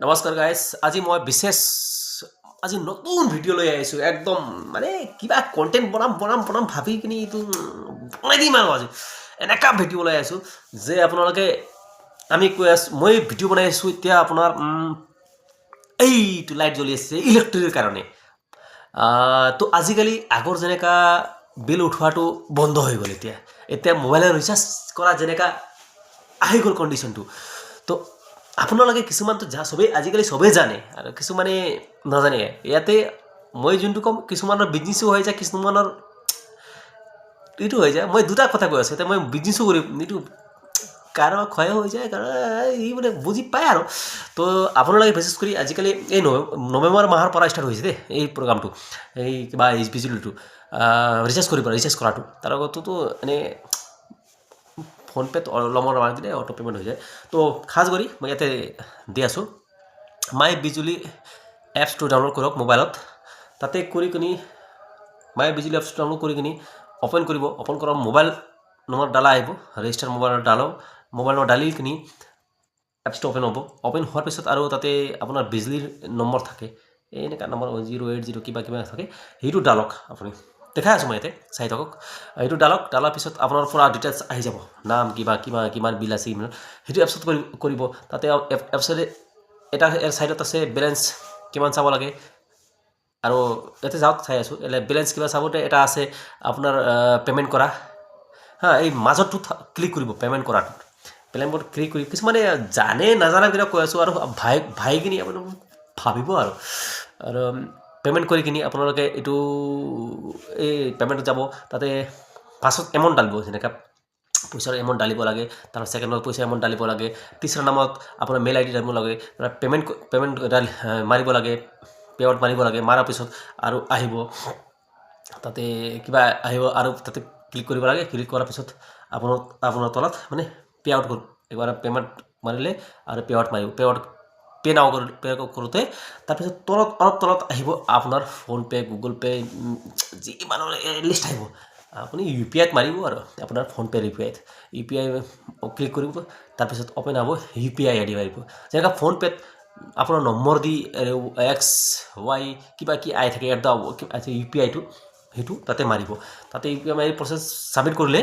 নমস্কাৰ গাইজ আজি মই বিশেষ আজি নতুন ভিডিঅ' লৈ আহিছোঁ একদম মানে কিবা কণ্টেণ্ট বনাম ভাবি কিনি এইটো বনাই দিম আৰু আজি এনেকুৱা ভিডিঅ' লৈ আহিছোঁ যে আপোনালোকে আমি কৈ আছোঁ মই ভিডিঅ' বনাই আছোঁ এতিয়া আপোনাৰ এইটো লাইট জ্বলি আছে ইলেক্ট্ৰিকৰ কাৰণে তো আজিকালি আগৰ যেনেকুৱা বিল উঠোৱাটো বন্ধ হৈ গ'ল এতিয়া মোবাইলৰ ৰিচাৰ্জ কৰা যেনেকুৱা আহি গ'ল কণ্ডিশ্যনটো তো আপোনালোকে কিছুমানতো সবেই আজিকালি সবেই জানে আৰু কিছুমানে নাজানে ইয়াতে মই যোনটো ক'ম কিছুমানৰ বিজনেছো হৈ যায় কিছুমানৰ এইটো হৈ যায় মই দুটা কথা কৈ আছোঁ এতিয়া মই বিজনেছো কৰিম এইটো কাৰোবাৰ ক্ষয় হৈ যায় কাৰণ ই মানে বুজি পায় আৰু তো আপোনালোকে বিশেষ কৰি আজিকালি এই নৱেম্বৰ মাহৰ পৰা ষ্টাৰ্ট হৈছে দেই এই প্ৰগ্ৰামটো এই কিবা এইচ বিজুলিটো ৰিচাৰ্জ কৰাটো তাৰ আগততো এনেই ফোনপে'ত অলপমান মাৰি দিলে অটো পে'মেণ্ট হৈ যায় তো খাছ কৰি মই ইয়াতে দি আছোঁ মাই বিজুলি এপছটো ডাউনলোড কৰক মোবাইলত তাতে কৰি কিনি মাই বিজুলি এপছটো ডাউনলোড কৰি কিনি অ'পেন কৰিব অ'পেন কৰা মোবাইল নম্বৰ ডালা আহিব ৰেজিষ্টাৰ মোবাইলৰ মোবাইল নম্বৰ ডালি কিনি এপছটো অ'পেন হ'ব অ'পেন হোৱাৰ পিছত আৰু তাতে আপোনাৰ বিজুলীৰ নম্বৰ থাকে এই এনেকুৱা নম্বৰ 080 কিবা থাকে সেইটো ডালক আপুনি দেখাই আছোঁ মই ইয়াতে চাই থাকক এইটো ডালাৰ পিছত আপোনাৰ পুৰা ডিটেইলছ আহি যাব নাম কিমান বিল আছে সেইটো এপছত কৰিব তাতে এপছতে এটা ছাইডত আছে বেলেঞ্চ কিমান চাব লাগে আৰু ইয়াতে যাওক চাই আছোঁ বেলেঞ্চ কিবা চাবতে এটা আছে আপোনাৰ পে'মেণ্ট কৰা এই মাজতো ক্লিক কৰিব পে'মেণ্ট কৰাটো পে'মেণ্ট ক্লিক কৰি কিছুমানে জানে নাজানাবিলাক কৈ আছোঁ আৰু ভাই কিনি আপোনালোক ভাবিব আৰু পে'মেণ্ট কৰি কিনি আপোনালোকে এইটো এই পে'মেণ্টত যাব তাতে ফাৰ্ষ্টত এমাউণ্ট ডালিব যেনেকৈ পইচাৰ এমাউণ্ট ডালিব লাগে তাৰ ছেকেণ্ডত পইচা এমাউণ্ট ডালিব লাগে তিছৰা নামত আপোনাৰ মেইল আই ডি ডালিব লাগে পে'মেণ্ট মাৰিব লাগে পে'আউট মাৰিব লাগে মাৰাৰ পিছত আৰু আহিব তাতে কিবা আহিব আৰু তাতে ক্লিক কৰিব লাগে ক্লিক কৰাৰ পিছত আপোনাৰ তলত মানে পে'আউট এবাৰ পে'মেণ্ট মাৰিলে আৰু পে'আউট মাৰিব পে' নাও কৰোঁতে তাৰপিছত অলপ তলত আহিব আপোনাৰ ফোনপে' গুগল পে' যি মানুহৰ লিষ্ট আহিব আপুনি ইউ পি আইত মাৰিব আৰু আপোনাৰ ফোনপে' ইউ পি আই ক্লিক কৰিব তাৰপিছত অ'পেন হ'ব ইউ পি আই আই ডি মাৰিব যেনেকৈ ফোনপে'ত আপোনাৰ নম্বৰ দি XY কিবা আই থাকে ইউ পি আইটো সেইটো তাতে মাৰিব তাতে ইউ পি আই মাৰি প্ৰচেছ ছাবমিট কৰিলে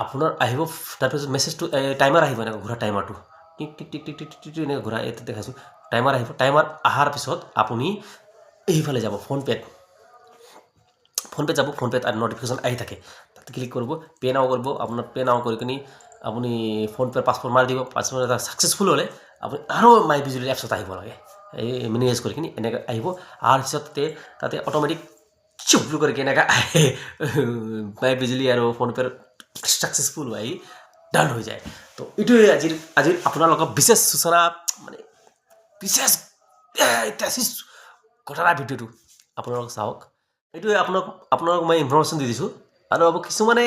আপোনাৰ আহিব তাৰপিছত মেছেজটো টাইমাৰ আহিব এনেকৈ ঘূৰা টাইমাৰটো টিক টিক টিক টিক টিক টিক এনেকৈ ঘূৰা ইয়াতে দেখাইছোঁ টাইমাৰ আহিব টাইমাৰ অহাৰ পিছত আপুনি এইফালে যাব ফোনপে'ত যাব ফোনপে'ত আৰু নটিফিকেশ্যন আহি থাকে তাতে ক্লিক কৰিব পে' নাও কৰিব আপোনাৰ পে' নাও কৰি কিনি আপুনি ফোনপে'ৰ পাছপৰ্ট মাৰি দিব পাছপৰ্ট এটা ছাকচেছফুল হ'লে আপুনি আৰু মাই বিজুলি এপছত আহিব লাগে এই মিনিমাইজ কৰি কিনি এনেকৈ আহিব অহাৰ পিছত তাতে অট'মেটিক চুপ কৰি কেনেকৈ আহে মাই বিজুলি আৰু ফোনপে'ৰ ছাকচেছফুল হৈ ডান হৈ যায় তো এইটোৱে আজিৰ আপোনালোকৰ বিশেষ সূচনা মানে বিশেষ ঘটনা ভিডিঅ'টো আপোনালোক চাওক এইটোৱে আপোনালোক মই ইনফৰ্মেশ্যন দি দিছোঁ আৰু কিছুমানে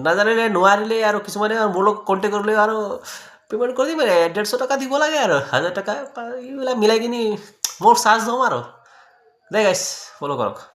নাজানিলে নোৱাৰিলে আৰু কিছুমানে মোৰ লগত কণ্টেক্ট কৰিলে আৰু পে'মেণ্ট কৰি দিম 150 টকা দিব লাগে আৰু 1000 টকা এইবিলাক মিলাই কিনি মোৰ চাৰ্জ ল'ম আৰু দে গাইছ ফ'ল' কৰক